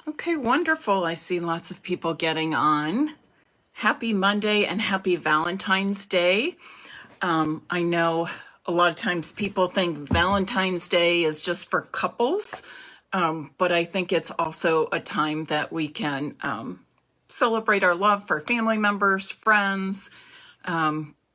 Okay, wonderful. I see lots of people getting on. Happy Monday and happy Valentine's Day. I know a lot of times people think Valentine's Day is just for couples, but I think it's also a time that we can celebrate our love for family members, friends,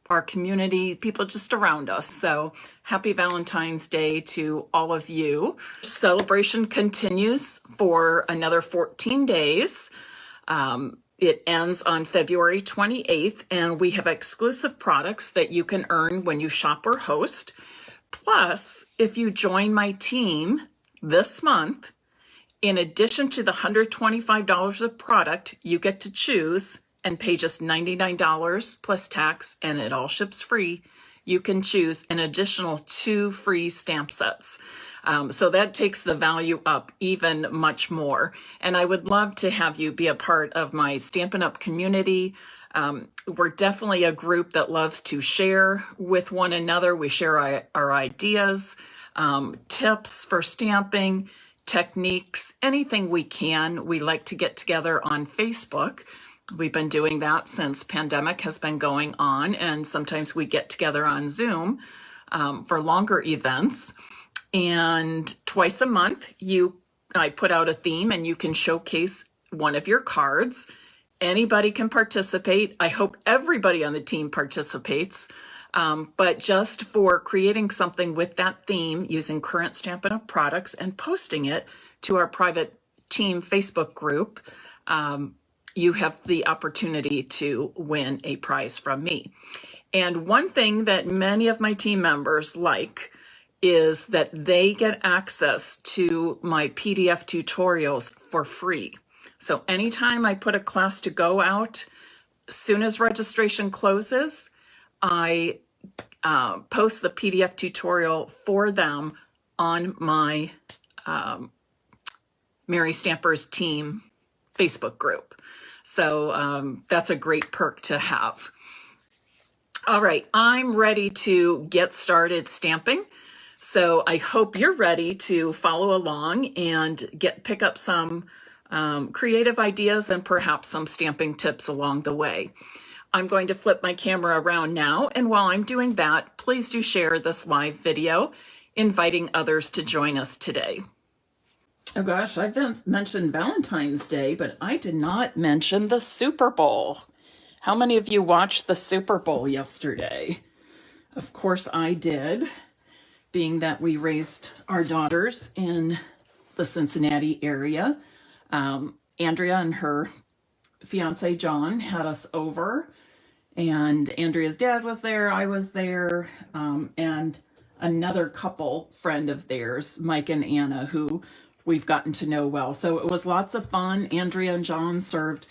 our community, people just around us. So happy Valentine's Day to all of you. Celebration continues for another 14 days. It ends on February 28th, and we have exclusive products that you can earn when you shop or host. Plus, if you join my team this month, in addition to the $125 of product you get to choose and pay just $99 plus tax, and it all ships free, you can choose an additional 2 free stamp sets. So that takes the value up even much more. And I would love to have you be a part of my Stampin' Up! Community. We're definitely a group that loves to share with one another. We share our ideas, tips for stamping, techniques, anything we can. We like to get together on Facebook. We've been doing that since pandemic has been going on, and sometimes we get together on Zoom for longer events. And twice a month, I put out a theme and you can showcase one of your cards. Anybody can participate. I hope everybody on the team participates. But just for creating something with that theme using current Stampin' Up! Products and posting it to our private team Facebook group, you have the opportunity to win a prize from me. And one thing that many of my team members like is that they get access to my PDF tutorials for free. So anytime I put a class to go out, as soon as registration closes, I post the PDF tutorial for them on my Mary Stampers team Facebook group. So that's a great perk to have. All right, I'm ready to get started stamping. So I hope you're ready to follow along and pick up some creative ideas and perhaps some stamping tips along the way. I'm going to flip my camera around now, and while I'm doing that, please do share this live video, inviting others to join us today. Oh gosh, I've mentioned Valentine's Day, but I did not mention the Super Bowl. How many of you watched the Super Bowl yesterday? Of course I did, being that we raised our daughters in the Cincinnati area. Andrea and her fiance John had us over, and Andrea's dad was there, I was there, and another couple friend of theirs, Mike and Anna, who we've gotten to know well. So it was lots of fun. Andrea and John served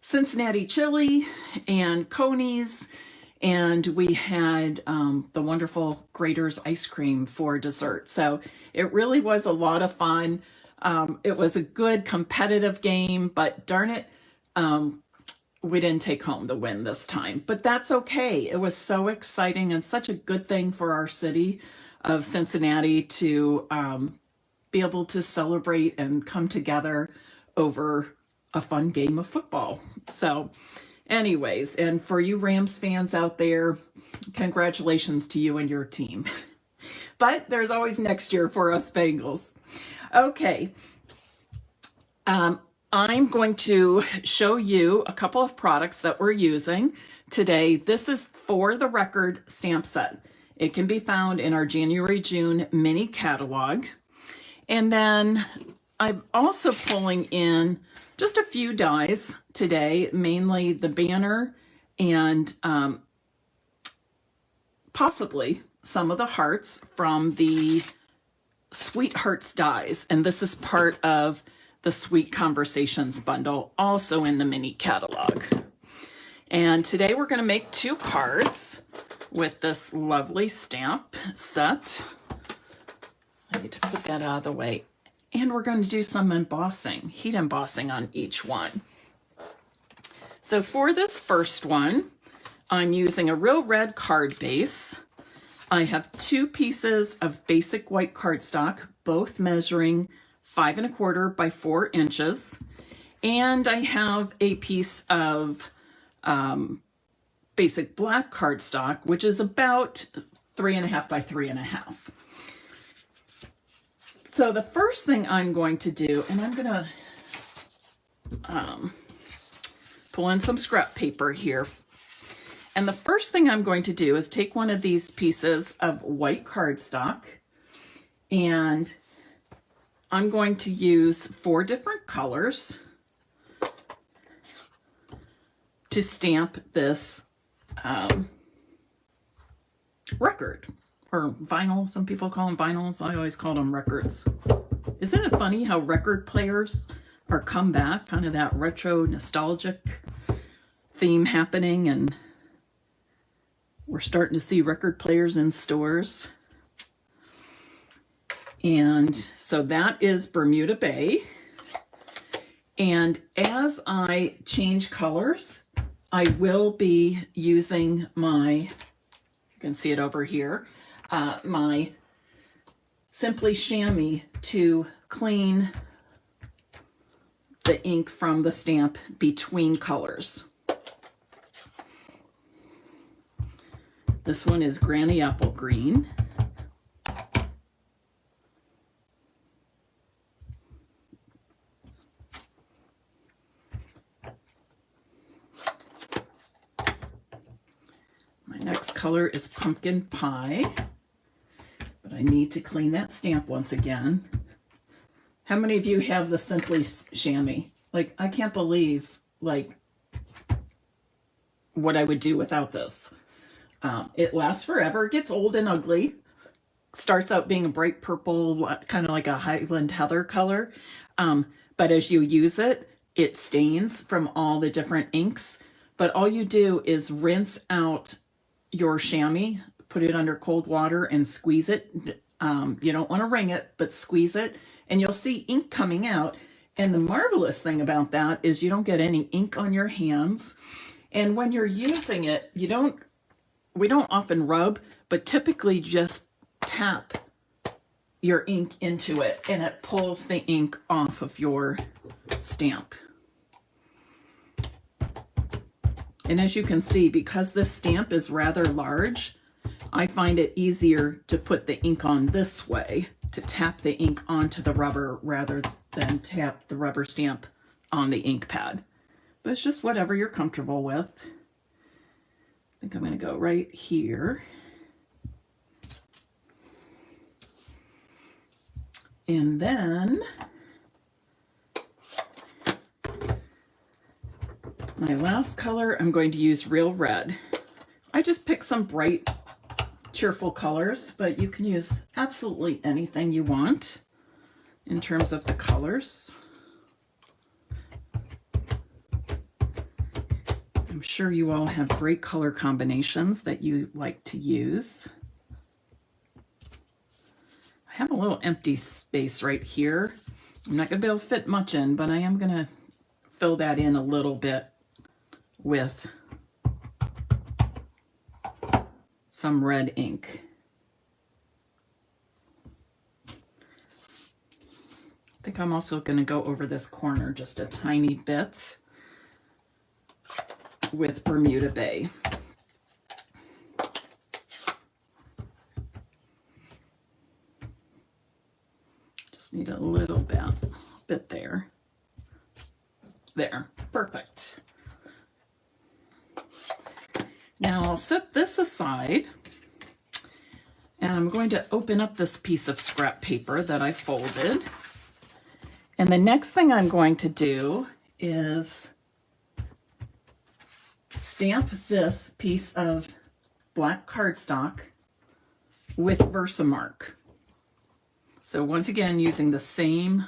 Cincinnati chili and conies, and we had the wonderful Grater's ice cream for dessert. So it really was a lot of fun. It was a good competitive game, but darn it, we didn't take home the win this time. But that's okay. It was so exciting and such a good thing for our city of Cincinnati to be able to celebrate and come together over a fun game of football. So anyways, and for you Rams fans out there, congratulations to you and your team. But there's always next year for us Bengals. Okay. I'm going to show you a couple of products that we're using today. This is For the Record stamp set. It can be found in our January-June mini catalog. And then I'm also pulling in just a few dies today, mainly the banner and possibly some of the hearts from the Sweet Hearts dies. And this is part of the Sweet Conversations bundle, also in the mini catalog. And today we're going to make 2 cards with this lovely stamp set. I need to put that out of the way. And we're going to do some embossing, heat embossing on each one. So for this first one, I'm using a real red card base. I have 2 pieces of basic white cardstock, both measuring 5¼ by 4 inches. And I have a piece of basic black cardstock, which is about 3½ by 3½. So the first thing I'm going to do, and I'm going to pull in some scrap paper here. And the first thing I'm going to do is take one of these pieces of white cardstock, and I'm going to use 4 different colors to stamp this record, or vinyl. Some people call them vinyls. I always call them records. Isn't it funny how record players are come back, kind of that retro nostalgic theme happening, and we're starting to see record players in stores. And so that is Bermuda Bay. And as I change colors, I will be using my, you can see it over here, my Simply Chamois to clean the ink from the stamp between colors. This one is Granny Apple Green. My next color is Pumpkin Pie, but I need to clean that stamp once again. How many of you have the Simply Chamois? Like, I can't believe, like, what I would do without this. It lasts forever, gets old and ugly, starts out being a bright purple, kind of like a Highland Heather color. But as you use it, it stains from all the different inks. But all you do is rinse out your chamois, put it under cold water and squeeze it. You don't want to wring it, but squeeze it, and you'll see ink coming out. And the marvelous thing about that is you don't get any ink on your hands. And when you're using it, we don't often rub, but typically just tap your ink into it, and it pulls the ink off of your stamp. And as you can see, because this stamp is rather large, I find it easier to put the ink on this way, to tap the ink onto the rubber rather than tap the rubber stamp on the ink pad. But it's just whatever you're comfortable with. I think I'm going to go right here. And then my last color, I'm going to use Real Red. I just picked some bright, cheerful colors, but you can use absolutely anything you want in terms of the colors. I'm sure you all have great color combinations that you like to use. I have a little empty space right here. I'm not going to be able to fit much in, but I am going to fill that in a little bit with some red ink. I think I'm also going to go over this corner just a tiny bit with Bermuda Bay. Just need a little bit there. There, perfect. Now I'll set this aside, and I'm going to open up this piece of scrap paper that I folded. And the next thing I'm going to do is stamp this piece of black cardstock with Versamark. So once again, using the same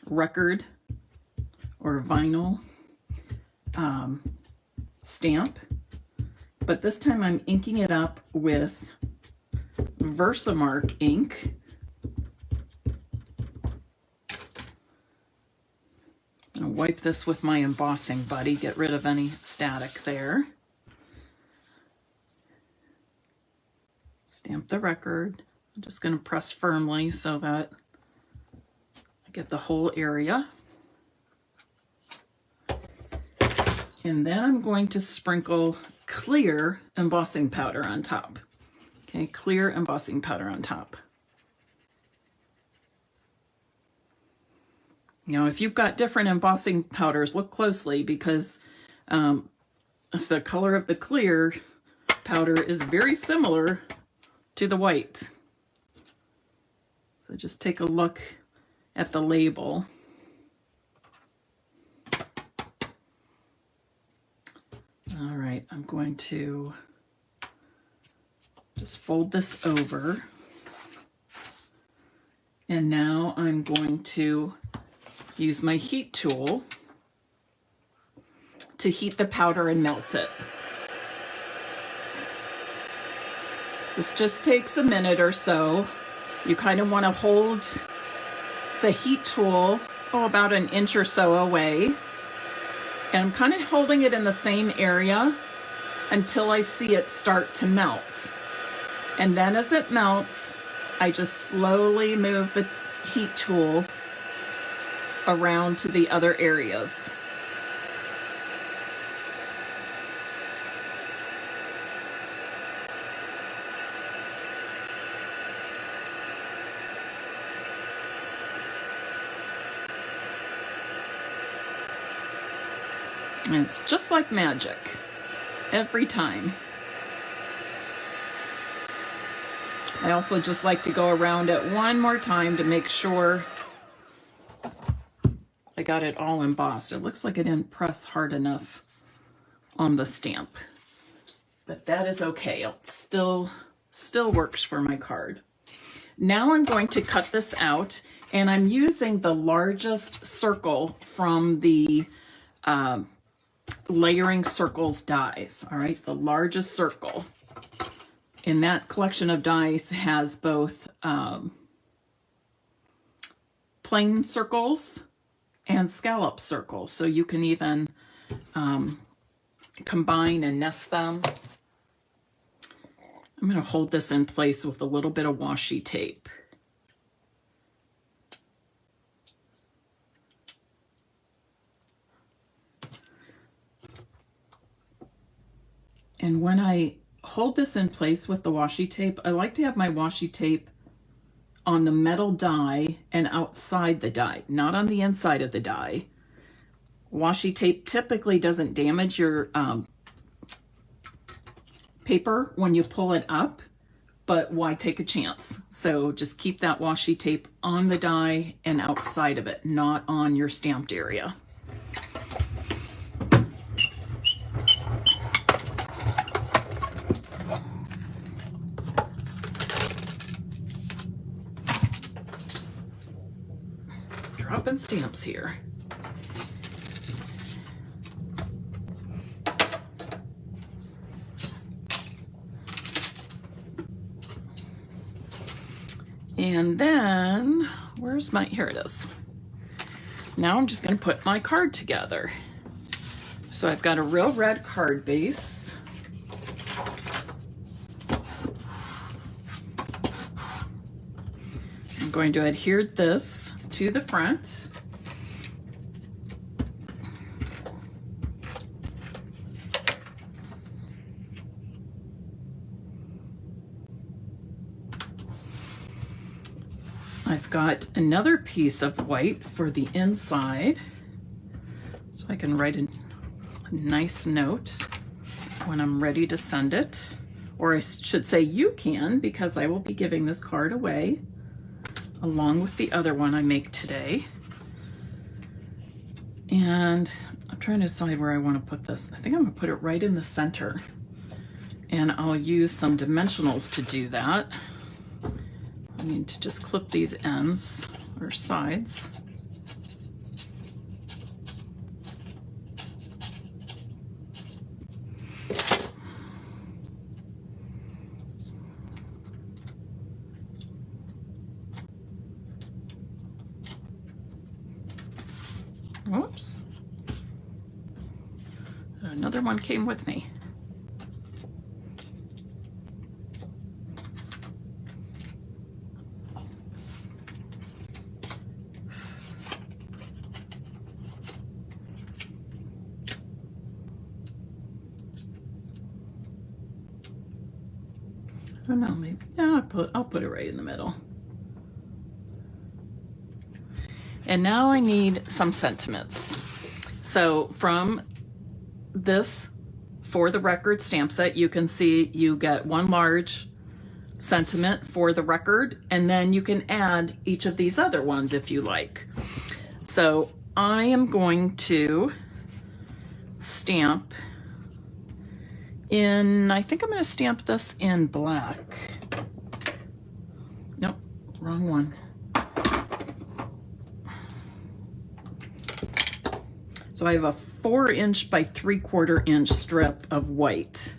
record or vinyl stamp, but this time I'm inking it up with Versamark ink. I'm going to wipe this with my embossing buddy, get rid of any static there. Stamp the record. I'm just going to press firmly so that I get the whole area. And then I'm going to sprinkle clear embossing powder on top. Okay, clear embossing powder on top. Now, if you've got different embossing powders, look closely because the color of the clear powder is very similar to the white. So just take a look at the label. All right, I'm going to just fold this over. And now I'm going to use my heat tool to heat the powder and melt it. This just takes a minute or so. You kind of want to hold the heat tool about an inch or so away. And I'm kind of holding it in the same area until I see it start to melt. And then as it melts, I just slowly move the heat tool around to the other areas. And it's just like magic every time. I also just like to go around it one more time to make sure I got it all embossed. It looks like it didn't press hard enough on the stamp, but that is okay. It still works for my card. Now I'm going to cut this out, and I'm using the largest circle from the Layering Circles dies. All right, the largest circle. And that collection of dies has both plain circles and scallop circles. So you can even combine and nest them. I'm going to hold this in place with a little bit of washi tape. And when I hold this in place with the washi tape, I like to have my washi tape on the metal die and outside the die, not on the inside of the die. Washi tape typically doesn't damage your paper when you pull it up, but why take a chance? So just keep that washi tape on the die and outside of it, not on your stamped area. Dropping stamps here. And then, where's my, here it is. Now I'm just going to put my card together. So I've got a real red card base. I'm going to adhere this to the front. I've got another piece of white for the inside, so I can write a nice note when I'm ready to send it. Or I should say you can, because I will be giving this card away along with the other one I make today. And I'm trying to decide where I want to put this. I think I'm going to put it right in the center. And I'll use some dimensionals to do that. I need to just clip these ends or sides. Whoops. Another one came with me. I don't know, maybe, yeah, I'll put it right in the middle. And now I need some sentiments. So from this For the Record stamp set, you can see you get one large sentiment for the record, and then you can add each of these other ones if you like. So I am going to stamp in, I think I'm going to stamp this in black. Nope, wrong one. So I have a 4" by 3/4" strip of white.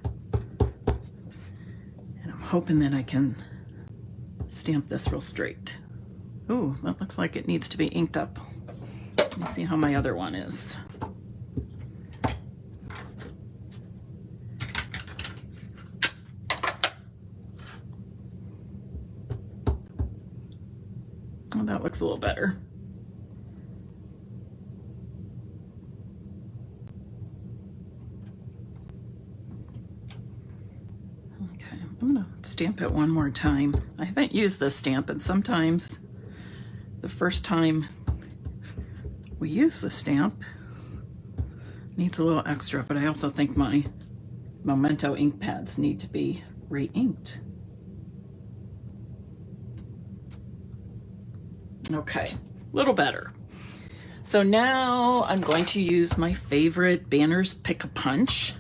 And I'm hoping that I can stamp this real straight. Ooh, that looks like it needs to be inked up. Let me see how my other one is. Oh, that looks a little better. Okay, I'm gonna stamp it one more time. I haven't used this stamp, and sometimes the first time we use the stamp needs a little extra, but I also think my Memento ink pads need to be re-inked. Okay, a little better. So now I'm going to use my favorite Banners Pick-a-Punch.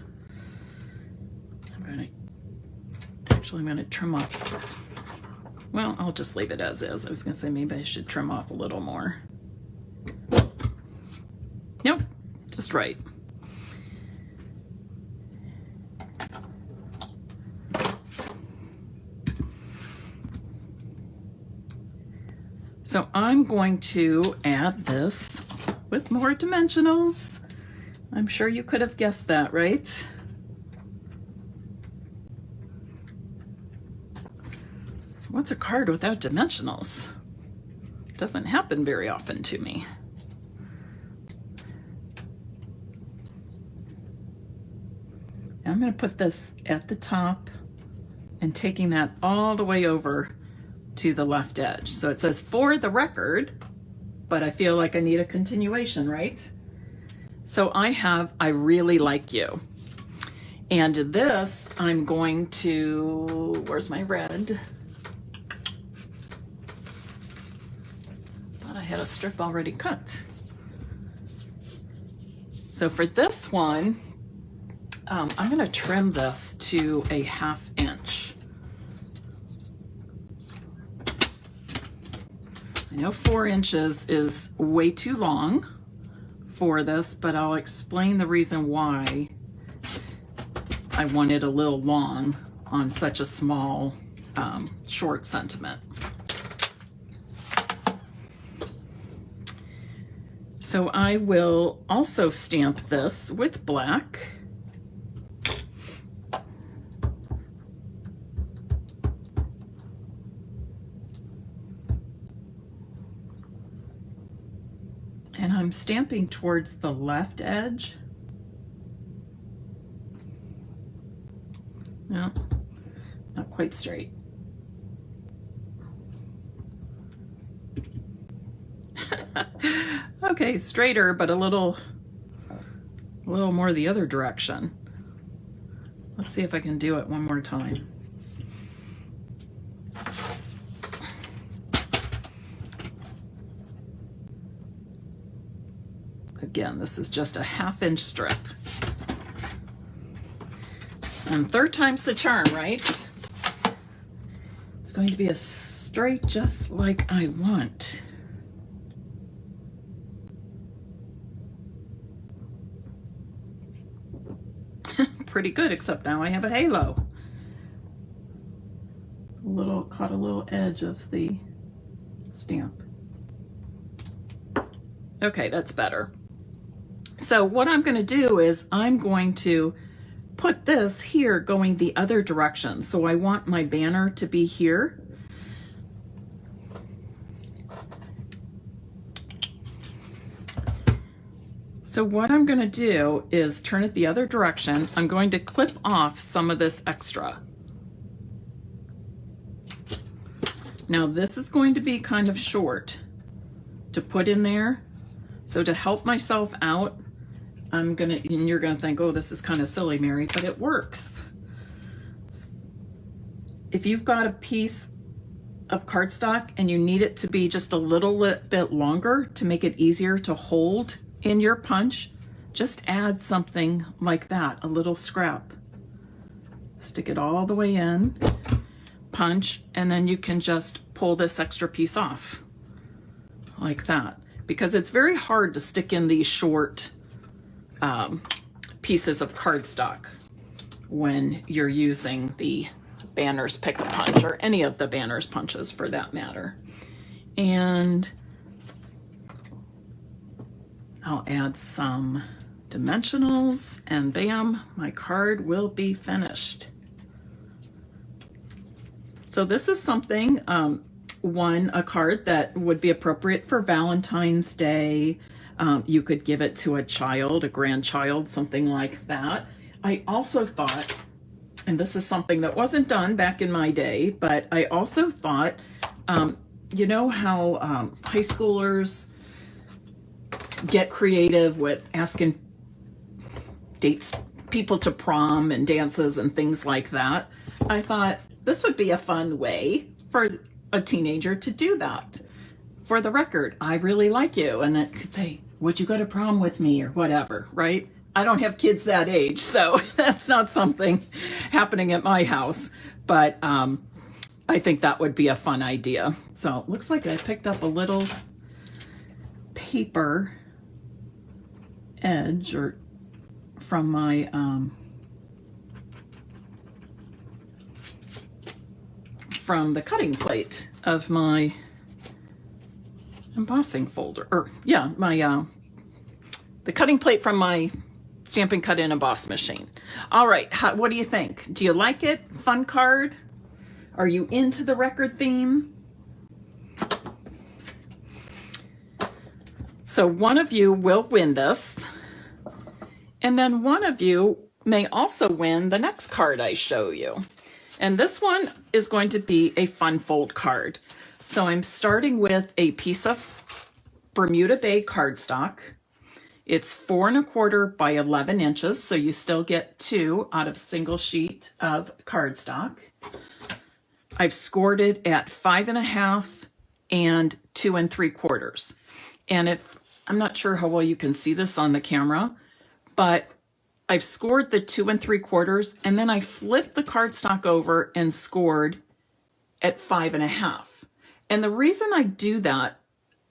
I'm going to trim off. Well, I'll just leave it as is. I was going to say maybe I should trim off a little more. Nope, just right. So I'm going to add this with more dimensionals. I'm sure you could have guessed that, right? What's a card without dimensionals? Doesn't happen very often to me. I'm going to put this at the top and taking that all the way over to the left edge. So it says For the Record, but I feel like I need a continuation, right? So I have I Really Like You. And this I'm going to, where's my red? Thought I had a strip already cut. So for this one, I'm going to trim this to a 1/2 inch. I know 4 inches is way too long for this, but I'll explain the reason why I want it a little long on such a small, short sentiment. So I will also stamp this with black. And I'm stamping towards the left edge. No, not quite straight. Okay, straighter, but a little more the other direction. Let's see if I can do it one more time. Again, this is just a 1/2 inch strip. And third time's the charm, right? It's going to be as straight just like I want. Pretty good, except now I have a halo. Caught a little edge of the stamp. Okay, that's better. So what I'm going to do is I'm going to put this here going the other direction. So I want my banner to be here. So what I'm going to do is turn it the other direction. I'm going to clip off some of this extra. Now this is going to be kind of short to put in there. So to help myself out, and you're gonna think, oh, this is kind of silly, Mary, but it works. If you've got a piece of cardstock and you need it to be just a little bit longer to make it easier to hold in your punch, just add something like that, a little scrap. Stick it all the way in, punch, and then you can just pull this extra piece off like that, because it's very hard to stick in these short pieces of cardstock when you're using the Banner's Pick-a-Punch, or any of the Banner's punches for that matter. And I'll add some dimensionals, and bam, my card will be finished. So this is something, a card that would be appropriate for Valentine's Day. You could give it to a child, a grandchild, something like that. I also thought, and this is something that wasn't done back in my day, but I also thought, you know how high schoolers get creative with asking people to prom and dances and things like that? I thought this would be a fun way for a teenager to do that. For the record, I really like you. And then could say, would you go to prom with me, or whatever, right? I don't have kids that age, so that's not something happening at my house, but I think that would be a fun idea. So it looks like I picked up a little paper edge or from my from the cutting plate of my embossing folder, or yeah, my the cutting plate from my Stampin' Cut and Emboss machine. All right, what do you think? Do you like it? Fun card? Are you into the record theme? So one of you will win this, and then one of you may also win the next card I show you. And this one is going to be a fun fold card. So I'm starting with a piece of Bermuda Bay cardstock. It's 4 1/4 by 11 inches, so you still get 2 out of a single sheet of cardstock. I've scored it at 5 1/2 and 2 3/4. And I'm not sure how well you can see this on the camera, but I've scored the 2 3/4, and then I flipped the cardstock over and scored at 5 1/2. And the reason I do that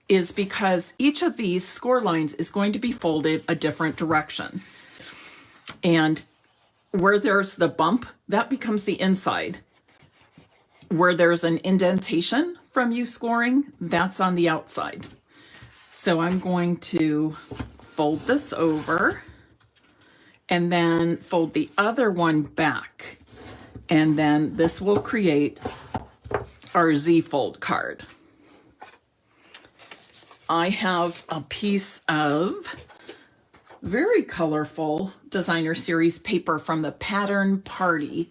is because each of these score lines is going to be folded a different direction. And where there's the bump, that becomes the inside. Where there's an indentation from you scoring, that's on the outside. So I'm going to fold this over and then fold the other one back. And then this will create our Z fold card. I have a piece of very colorful designer series paper from the Pattern Party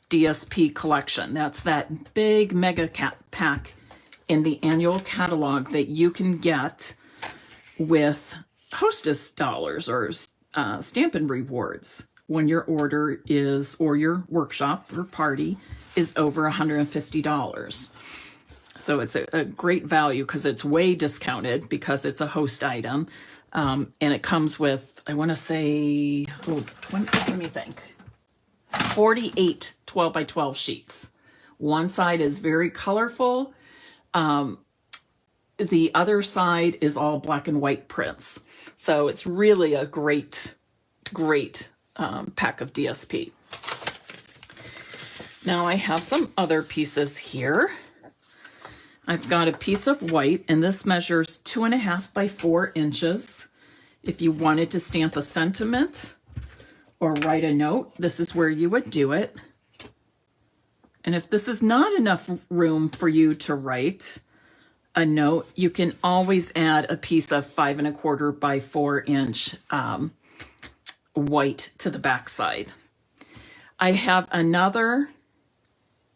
DSP collection. That's that big mega pack in the annual catalog that you can get with hostess dollars or Stampin' rewards when your order is, or your workshop or party is over $150. So it's a great value because it's way discounted because it's a host item. And it comes with, I want to say, 48 12 by 12 sheets. One side is very colorful. The other side is all black and white prints. So it's really a great pack of DSP. Now I have some other pieces here. I've got a piece of white, and this measures 2 1/2 by 4 inches. If you wanted to stamp a sentiment or write a note, this is where you would do it. And if this is not enough room for you to write a note, you can always add a piece of 5 1/4 by 4 inch white to the back side. I have another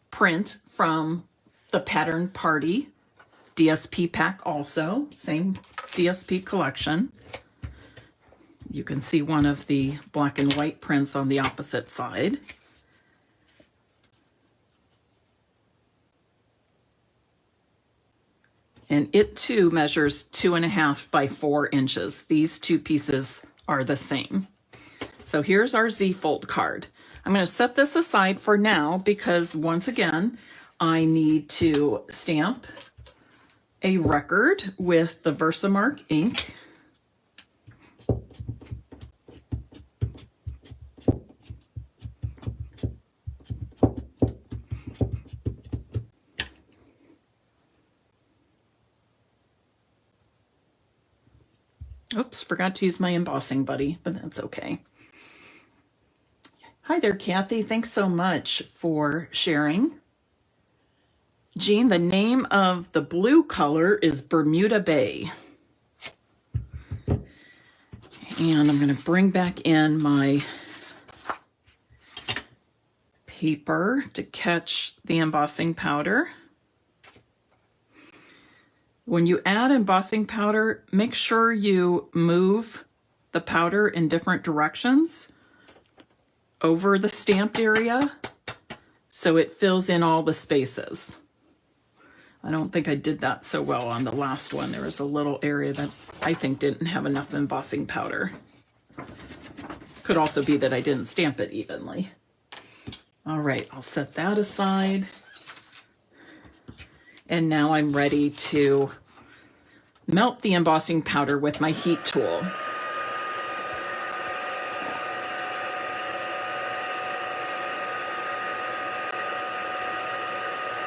print from the Pattern Party DSP pack also, same DSP collection. You can see one of the black and white prints on the opposite side. And it too measures 2.5 by 4 inches. These two pieces are the same. So here's our Z fold card. I'm going to set this aside for now because once again, I need to stamp a record with the Versamark ink. Oops, forgot to use my embossing buddy, but that's okay. Hi there, Kathy. Thanks so much for sharing. Jean, the name of the blue color is Bermuda Bay. And I'm going to bring back in my paper to catch the embossing powder. When you add embossing powder, make sure you move the powder in different directions over the stamped area so it fills in all the spaces. I don't think I did that so well on the last one. There was a little area that I think didn't have enough embossing powder. Could also be that I didn't stamp it evenly. All right, I'll set that aside. And now I'm ready to melt the embossing powder with my heat tool.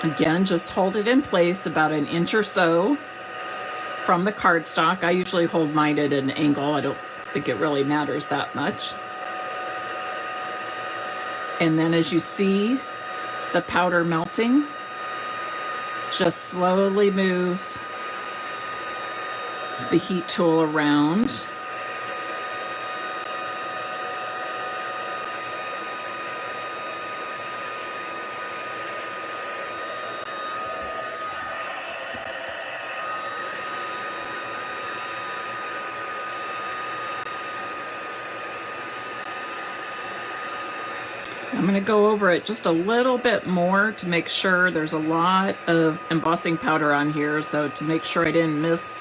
Again, just hold it in place about an inch or so from the cardstock. I usually hold mine at an angle. I don't think it really matters that much. And then as you see the powder melting, just slowly move the heat tool around. I'm going to go over it just a little bit more to make sure. There's a lot of embossing powder on here, so to make sure I didn't miss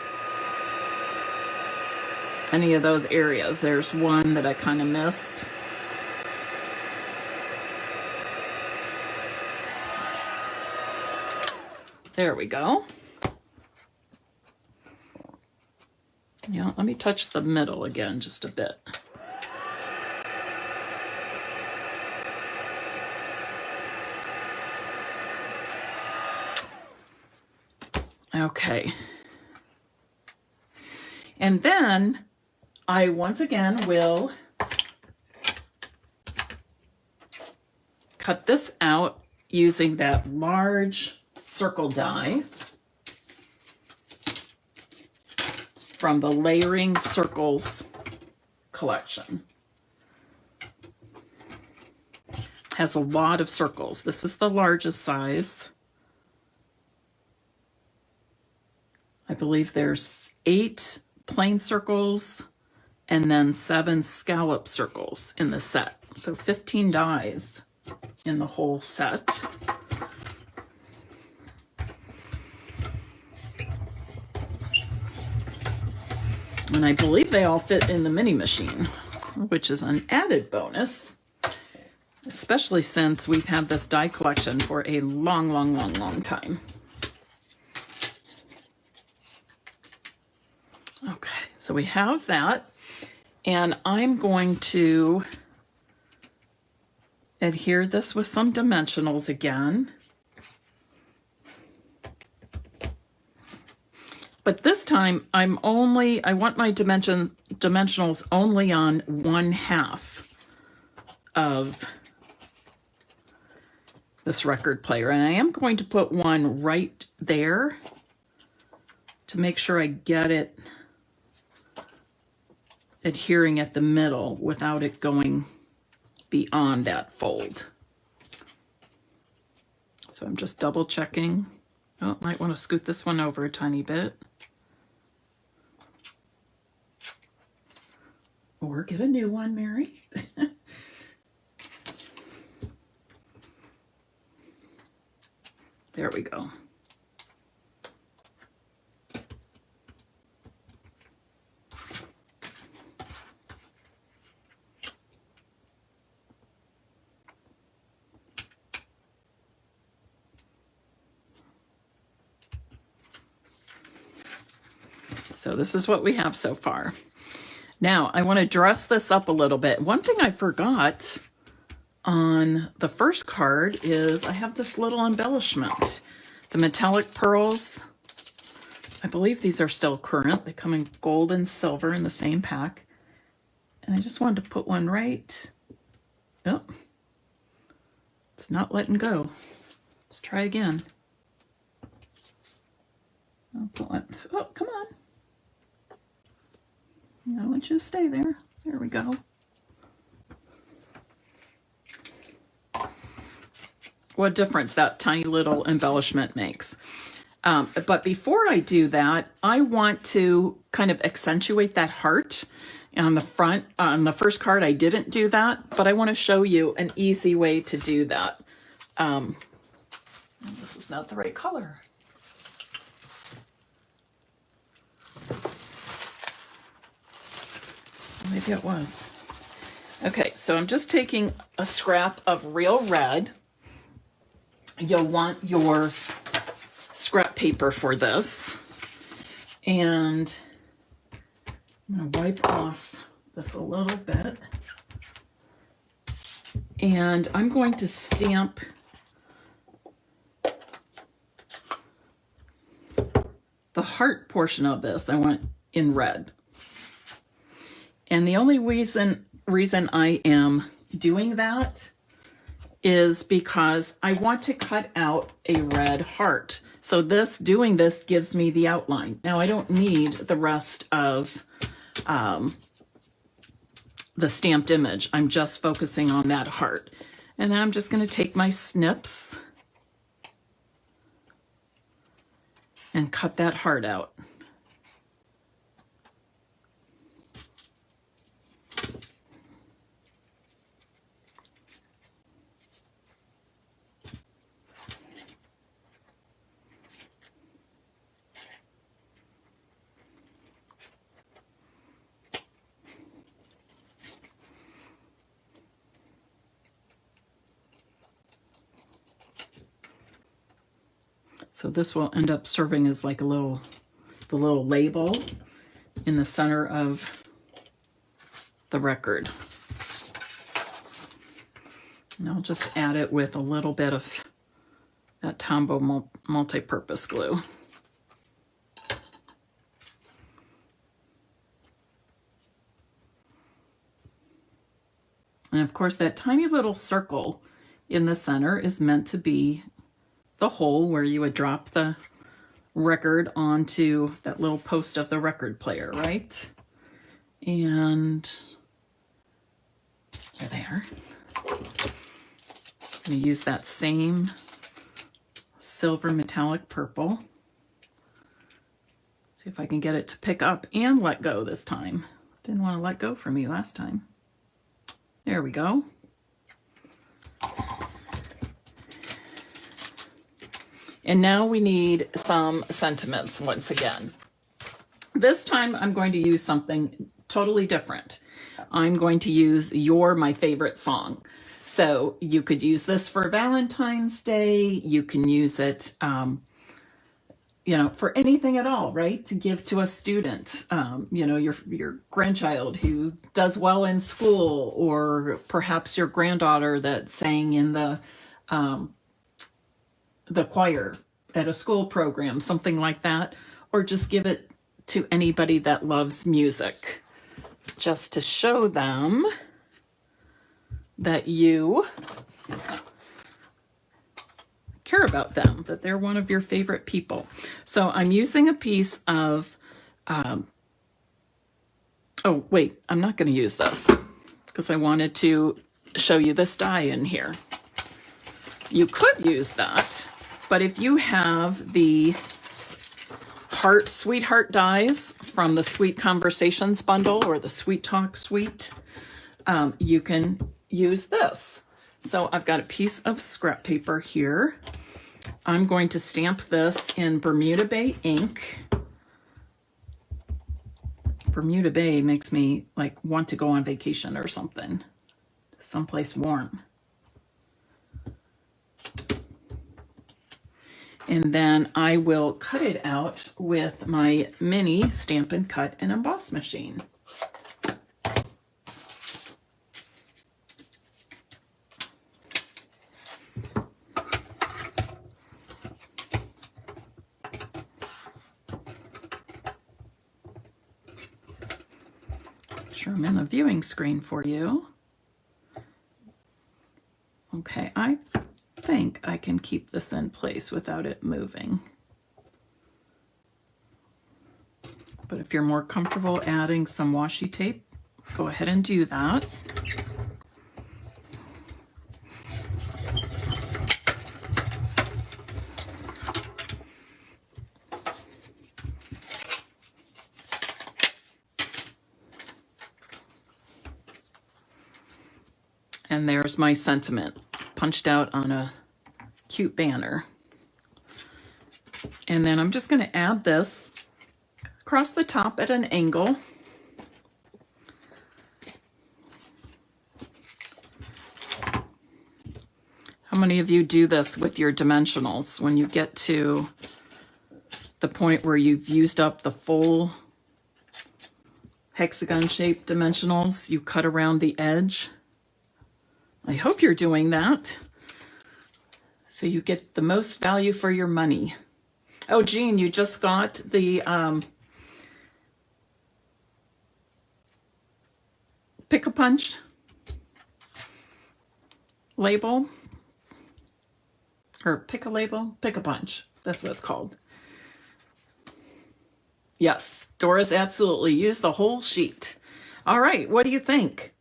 any of those areas. There's one that I kind of missed. There we go. Yeah, let me touch the middle again just a bit. Okay. And then I once again will cut this out using that large circle die from the Layering Circles collection. Has a lot of circles. This is the largest size. I believe there's 8 plain circles and then 7 scallop circles in the set. So 15 dies in the whole set. And I believe they all fit in the mini machine, which is an added bonus, especially since we've had this die collection for a long time. Okay, so we have that, and I'm going to adhere this with some dimensionals again. But this time I want my dimensionals only on 1/2 of this record player. And I am going to put one right there to make sure I get it adhering at the middle without it going beyond that fold. So I'm just double checking Oh, might want to scoot this one over a tiny bit. Or get a new one, Mary. There we go. So this is what we have so far. Now I want to dress this up a little bit. One thing I forgot on the first card is I have this little embellishment. The metallic pearls, I believe these are still current. They come in gold and silver in the same pack. And I just wanted to put one right. Oh, it's not letting go. Let's try again. I'll put one. Oh, come on. I want you to stay there. There we go. What difference that tiny little embellishment makes. But before I do that, I want to kind of accentuate that heart on the front. On the first card, I didn't do that, but I want to show you an easy way to do that. This is not the right color. Maybe it was. Okay, so I'm just taking a scrap of real red. You'll want your scrap paper for this. And I'm going to wipe off this a little bit. And I'm going to stamp the heart portion of this. I want in red. And the only reason I am doing that is because I want to cut out a red heart. So doing this gives me the outline. Now I don't need the rest of the stamped image. I'm just focusing on that heart. And then I'm just going to take my snips and cut that heart out. So this will end up serving as like the little label in the center of the record. And I'll just add it with a little bit of that Tombow multi-purpose glue. And of course that tiny little circle in the center is meant to be the hole where you would drop the record onto that little post of the record player, right? And there. I'm going to use that same silver metallic purple. See if I can get it to pick up and let go this time. Didn't want to let go for me last time. There we go. And now we need some sentiments once again. This time I'm going to use something totally different. I'm going to use You're My Favorite Song. So you could use this for Valentine's Day. You can use it, for anything at all, right? To give to a student, your grandchild who does well in school, or perhaps your granddaughter that sang in the choir at a school program, something like that, or just give it to anybody that loves music, just to show them that you care about them, that they're one of your favorite people. So I'm using a piece of, oh wait, I'm not going to use this because I wanted to show you this die in here. You could use that But if you have the Sweetheart dies from the Sweet Conversations bundle or the Sweet Talk Suite, you can use this. So I've got a piece of scrap paper here. I'm going to stamp this in Bermuda Bay ink. Bermuda Bay makes me like want to go on vacation or something, someplace warm. And then I will cut it out with my mini Stampin' Cut and Emboss machine. Sure, I'm in the viewing screen for you. Okay, I think I can keep this in place without it moving. But if you're more comfortable adding some washi tape, go ahead and do that. And there's my sentiment punched out on a cute banner. And then I'm just going to add this across the top at an angle. How many of you do this with your dimensionals when you get to the point where you've used up the full hexagon shaped dimensionals? You cut around the edge. I hope you're doing that so you get the most value for your money. Oh, Jean, you just got the Pick-a-Punch label, or Pick-a-Label? Pick-a-Punch, that's what it's called. Yes, Doris, absolutely. Use the whole sheet. All right, what do you think?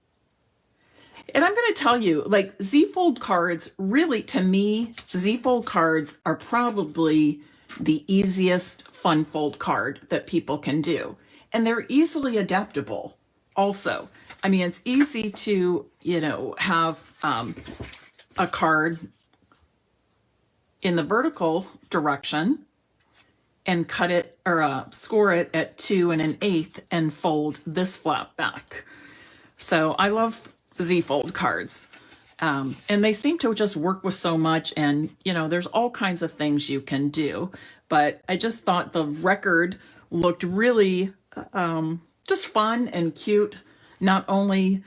And I'm going to tell you, like, Z-fold cards, really, to me, Z-fold cards are probably the easiest fun fold card that people can do. And they're easily adaptable also. I mean, it's easy to, you know, have a card in the vertical direction and cut it or score it at 2 1/8 and fold this flap back. So I love Z-fold cards. And they seem to just work with so much, and you know, there's all kinds of things you can do, but I just thought the record looked really just fun and cute, not only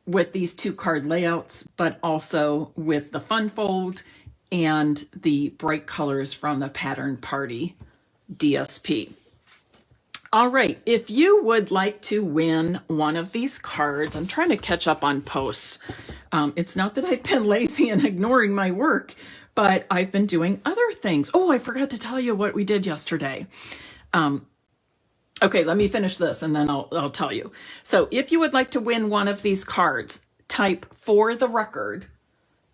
with these 2 card layouts, but also with the fun fold and the bright colors from the Pattern Party DSP. All right, if you would like to win one of these cards, I'm trying to catch up on posts. It's not that I've been lazy and ignoring my work, but I've been doing other things. Oh, I forgot to tell you what we did yesterday. Okay, let me finish this and then I'll tell you. So if you would like to win one of these cards, type "for the record"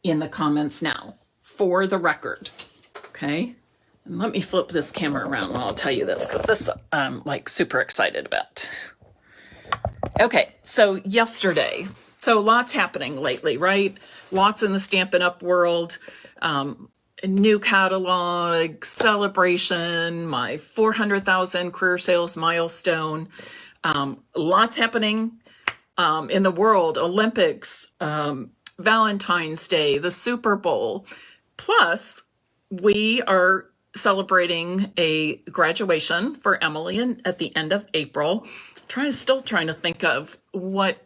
in the comments now. For the record, okay? And let me flip this camera around while I'll tell you this, because this I'm like super excited about. Okay, so yesterday, so lots happening lately, right? Lots in the Stampin' Up! World. New catalog, celebration, my 400,000 career sales milestone. Lots happening in the world, Olympics, Valentine's Day, the Super Bowl. Plus, we are celebrating a graduation for Emily at the end of April. Still trying to think of what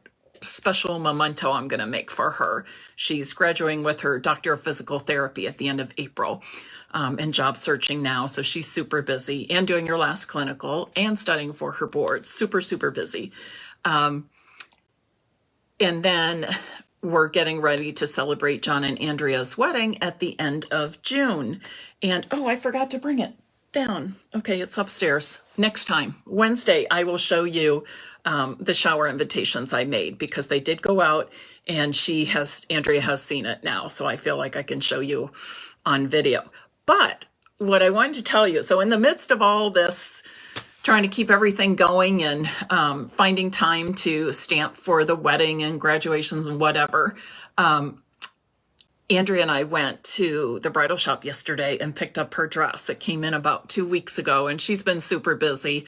special memento I'm going to make for her. She's graduating with her Doctor of Physical Therapy at the end of April, and job searching now. So she's super busy and doing her last clinical and studying for her boards. Super, super busy. And then we're getting ready to celebrate John and Andrea's wedding at the end of June. And, oh, I forgot to bring it down. Okay, it's upstairs. Next time, Wednesday, I will show you the shower invitations I made, because they did go out, and Andrea has seen it now. So I feel like I can show you on video. But what I wanted to tell you, so in the midst of all this, trying to keep everything going and finding time to stamp for the wedding and graduations and whatever, Andrea and I went to the bridal shop yesterday and picked up her dress. It came in about 2 weeks ago, and she's been super busy,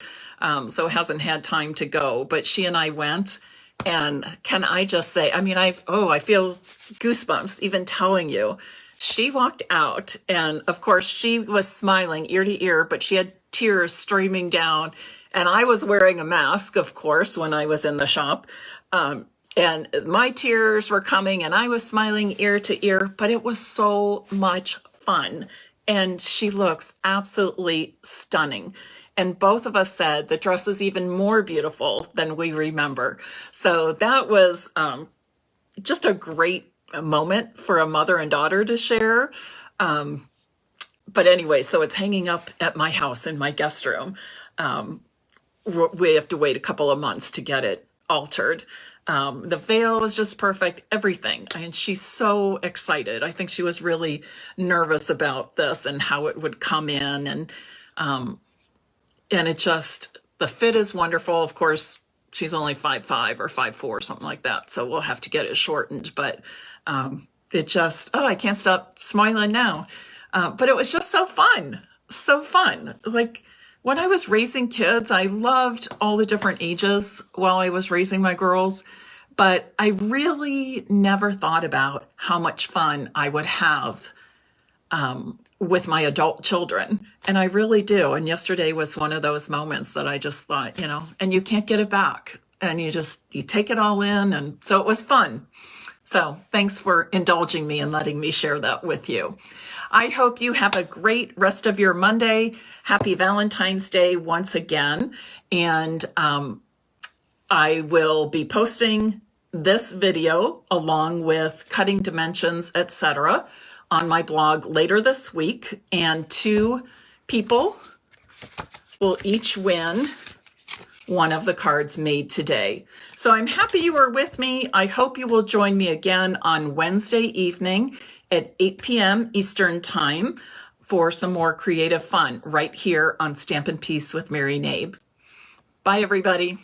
so hasn't had time to go. But she and I went, and can I just say, I mean, I feel goosebumps even telling you. She walked out, and of course, she was smiling ear to ear, but she had tears streaming down. And I was wearing a mask, of course, when I was in the shop. And my tears were coming, and I was smiling ear to ear, but it was so much fun. And she looks absolutely stunning. And both of us said the dress is even more beautiful than we remember. So that was just a great moment for a mother and daughter to share. But anyway, so it's hanging up at my house in my guest room. We have to wait a couple of months to get it altered. The veil was just perfect, everything. And she's so excited. I think she was really nervous about this and how it would come in. And it just, the fit is wonderful. Of course, she's only 5'5" or 5'4", something like that. So we'll have to get it shortened. But it just, I can't stop smiling now. But it was just so fun. So fun. Like, when I was raising kids, I loved all the different ages while I was raising my girls, but I really never thought about how much fun I would have with my adult children. And I really do. And yesterday was one of those moments that I just thought, and you can't get it back. And you take it all in. And so it was fun. So thanks for indulging me and letting me share that with you. I hope you have a great rest of your Monday. Happy Valentine's Day once again. And I will be posting this video along with cutting dimensions, etc., on my blog later this week. And 2 people will each win one of the cards made today. So I'm happy you were with me. I hope you will join me again on Wednesday evening at 8 p.m. Eastern Time for some more creative fun right here on Stampin' Peace with Mary Knabe. Bye, everybody.